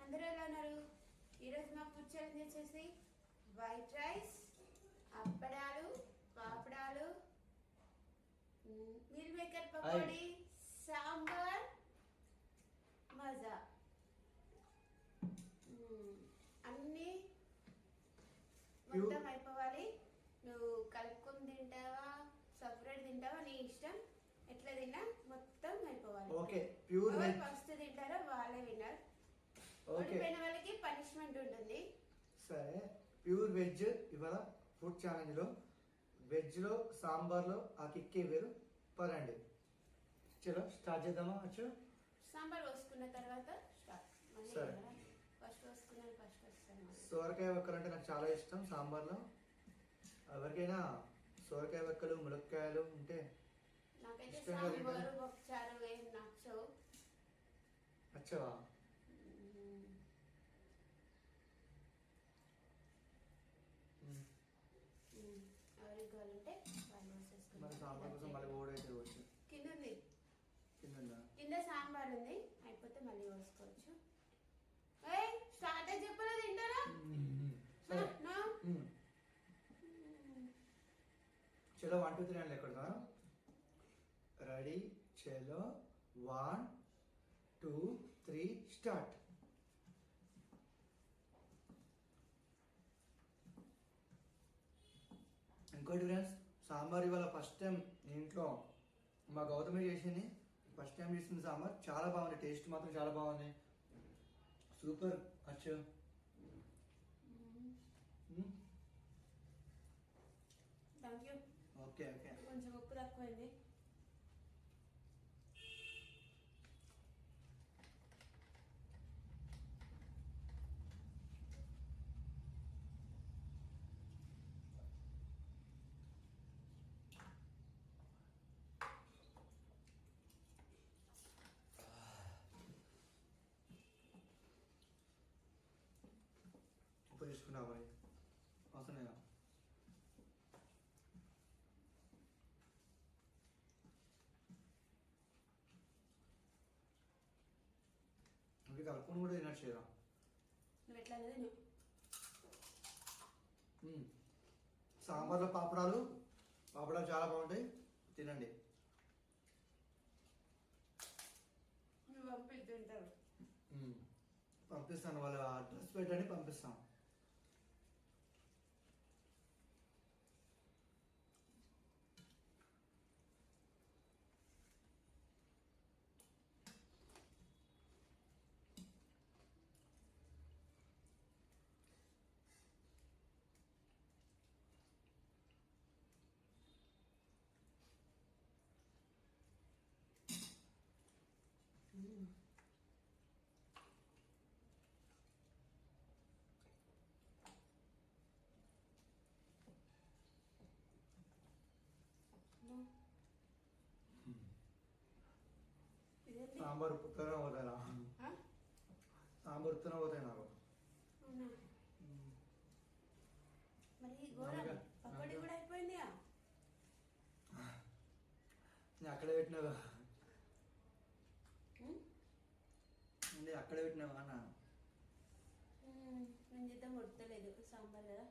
అందరూ ఎలా ఉన్నారు? ఈరోజు మా ఫుడ్ ఛాలెంజ్ వచ్చేసి వైట్ రైస్, అప్పడాలు, పాపడాలు, మిల్ మేకర్ పకోడీ, సాంబార్, మజా అన్నీ మొత్తం అయిపోవాలి. నువ్వు కలుపుకొని తింటావా, సపరేట్ తింటావా, నీ ఇష్టం. ఎట్లా తిన్నా మొత్తం అయిపోవాలి. ఓకే, ప్యూర్ వెజ్ ఫస్ట్ తింటారో వాళ్ళే విన్నర్. ఓడిపోయిన వాళ్ళకి పనిష్మెంట్ ఉంటుంది. సరే, ప్యూర్ వెజ్ ఇవాళ ఫుడ్ ఛాలెంజ్ లో వెజ్ లో సాంబార్ లో ఆ కిక్కే వేరు. పదండి, చలో స్టార్ట్ చేద్దామా? వచ్చు సాంబార్ పోసుకున్న తర్వాత స్టార్ట్. సరే, ఫస్ట్ పోసుకున్నాను, ఫస్ట్ వస్తాను. సోరకాయ వక్కలు అంటే నాకు చాలా ఇష్టం. సాంబార్ లో ఎవరికైనా సోరకాయ వక్కలు, ములక్కాయలు ఉంటే నాకైతే సాంబారు పప్పుచారు ఏం నచ్చవు. నచ్చవా? ఎవరికి కావాలంటే వాళ్ళు మరి సాంబార్ కోసం మళ్ళీ ఓడైతే వచ్చు. కింద ఉంది, కింద సాంబార్ ఉంది. అయిపోతే మళ్ళీ పోసుకోవచ్చు. స్టార్ట్ అని చెప్పలేదు, తింటారా? చలో 1 2 3 అని లెక్క. రెడీ, చలో 1 2 3 స్టార్ట్. ఇంకోటి ఫ్రెండ్స్, సాంబార్ ఇవాళ ఫస్ట్ టైం ఇంట్లో మా గౌతమి చేసింది. ఫస్ట్ టైం చేసిన సాంబార్ చాలా బాగుంది. టేస్ట్ మాత్రం చాలా బాగుంది. సూపర్. అచ్చు థ్యాంక్ యూ. ఓకే ఓకే, కొంచెం ఉప్పు తక్కువైంది. ఉప్పు తీసుకున్నావు మరి అవసరం లేదా? ఇంకా కలుపుకొని కూడా తినట్టు చేయరా? నువ్వు ఎట్లా అనేది సాంబార్లో పాపడాలు చాలా బాగుంటాయి, తినండి. నువ్వు పంపిస్తుంటావు. పంపిస్తాను, వాళ్ళ అడ్రస్ పెట్టండి, పంపిస్తాను. సాంబార్ ఉప్పుతూనే పోతాయి, సాంబార్ ఉప్పుతూనే పోతాయి నాకు. మరి పకోడీ కూడా అయిపోయింది. నేను అక్కడే పెట్టినావా? అక్కడే పెట్టినావా అన్న? నేను చేద్దాం ఉడతలేదు సాంబార్ కదా.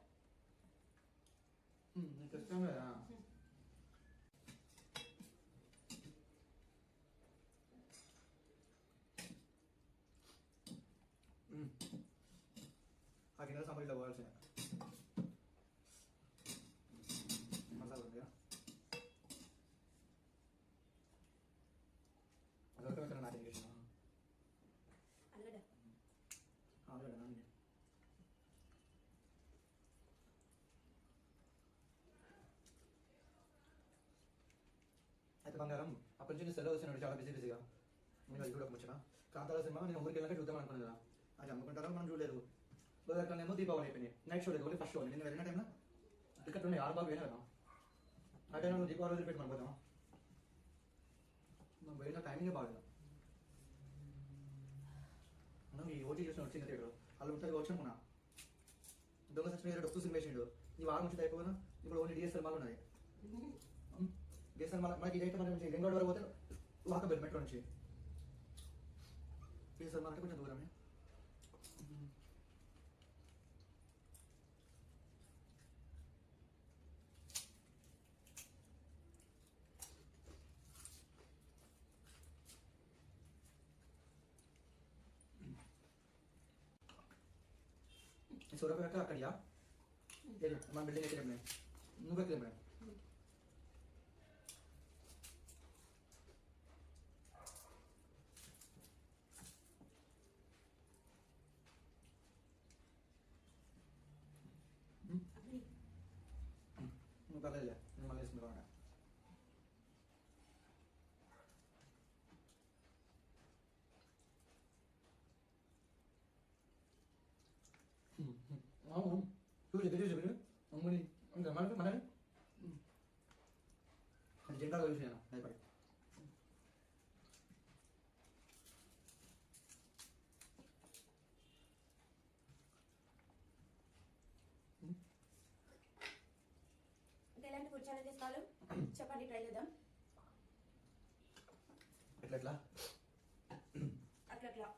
నీకు ఇష్టం కదా? ఆ కింద సాంబార్ ఇలా పోవాల్సిన మసాలా ఉంది కదా, అదొక ఇక్కడ నాకు చేసిన ఆల్రెడీ అండి. అయితే బంగారం అప్పటి నుంచి సెలవు వచ్చినాడు చాలా బిజీగా. నేను అది కూడా వచ్చిన కాంతాల సినిమా నేను ఊరికి వెళ్ళాక చూద్దాం అనుకున్నాను కదా, అది అమ్ముకుంటారో మనం చూడలేదు. అక్కడనేమో దీపావళి అయిపోయింది, నైట్ షో లేదు, ఓన్లీ ఫస్ట్ షో. నేను వెళ్ళిన టైంలో టికెట్ ఉన్నాయి 6 బాబు పోయినా కదా. ఆ టైంలో నువ్వు దీపావళి వదిలిపెట్టి మనం పోతాం, మనం పోయిన టైమింగే బాగలేదు. మనం ఈ ఓటీ చూసిన వచ్చింది థియేటర్ వాళ్ళు ఉంటుంది వచ్చి అనుకున్నా. దొంగ సచిన వస్తూ సినిమా వేసిండు. ఈ వారం నుంచి అయిపోయినా ఇప్పుడు ఓన్లీ డిఎస్ఎల్ మాల్ ఉన్నది. డిఎస్ఎల్ మాల్ మనకి ఇదైతే మన నుంచి రింగ్ రోడ్ వరకు పోతే వాకబుల్ మెట్రో నుంచి. డిఎస్ఎల్ మాల్ అంటే కొంచెం దూరమే. సూరపేట అక్కడియా లేదు మన బిల్డింగ్ ఎక్కడ నువ్వు ఎక్కడ మేడం నువ్వు పర్లేదులే నేను మళ్ళీ వేసుకుంటాను అవును చూసి అమ్ముని ఇంకా మన జెండా చూసాను భయపడి ఎలాంటి ఫుడ్ ఛాలెంజ్ చేసుకోవాలి చెప్పండి, ట్రై చేద్దాం. ఎట్లా అట్లా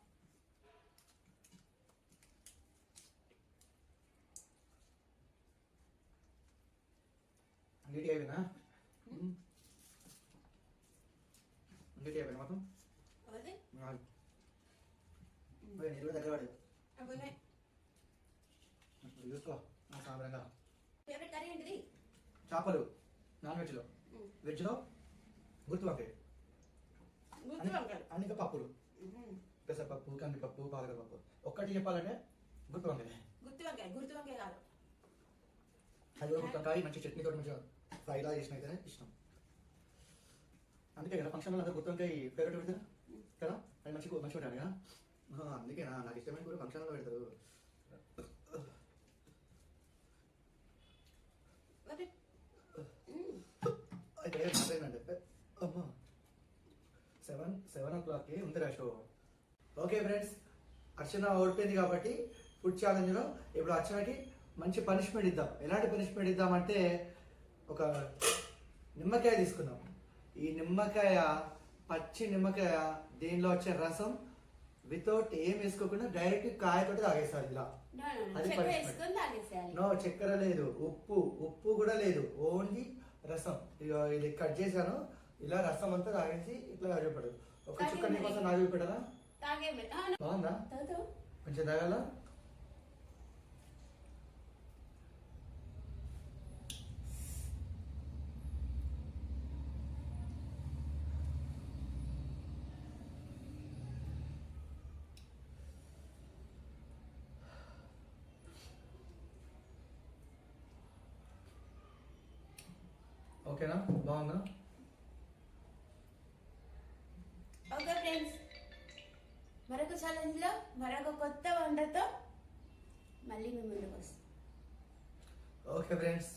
నీట్గా అయిపోయినా నీట్గా అయిపోయినా మొత్తం అవన్నీ నీళ్ళు కూడా దగ్గర పడేది అవన్నీ. చూసుకో సాంబ్రంగా. ఫేవరెట్ కర్రీ ఏంటిది? చేపలు నాన్ వెజ్లో, వెజ్లో గుర్తు వంకాయ అన్ని పప్పులు, పెసరపప్పు, కందిపప్పు, పాలకపప్పు. ఒక్కటి చెప్పాలంటే గుర్తు వంకాయ. గుర్తు వంకాయ కాదు, అది కూడా గుర్తు వంకాయ మంచి చట్నీతో మంచిగా ఫ్రైలా చేసిన అయితేనే ఇష్టం. అందుకే కదా ఫంక్షన్లో అందరూ గుర్తు వంకాయ ఫేవరెట్ పెడతారు కదా, అది మంచి మంచిగా ఉంటాడు కదా. అందుకేనా నాకు ఇష్టమైన కూడా ఫంక్షన్లో పెడతారు. అయితే ఏంటంటే అమ్మా 7 o'clockకి ఉంది రా షో. ఓకే ఫ్రెండ్స్, అర్చన ఓడిపోయింది కాబట్టి ఫుడ్ ఛాలెంజ్లో ఇప్పుడు అర్చనకి మంచి పనిష్మెంట్ ఇద్దాం. ఎలాంటి పనిష్మెంట్ ఇద్దామంటే ఒక నిమ్మకాయ తీసుకుందాం. ఈ నిమ్మకాయ పచ్చి నిమ్మకాయ దీనిలో వచ్చే రసం వితౌట్ ఏం వేసుకోకుండా డైరెక్ట్ కాయతోటి తాగేస్తారు ఇలా. అది పనిష్మెంట్. నో చక్కెర లేదు, ఉప్పు కూడా లేదు, ఓన్లీ రసం. ఇది కట్ చేశాను, ఇలా రసం అంతా తాగేసి ఇట్లా చూపెడదు. ఒక చుక్క నీ కోసం నాకు చూపెట్టదా? బాగుందా? కొంచెం తాగాల. ఓకేనా? బాగుందా? ఓకే ఫ్రెండ్స్, మరొక ఛాలెంజ్లో మరొక కొత్త వంటతో మళ్ళీ మీ ముందుకు వస్తాం. Okay friends,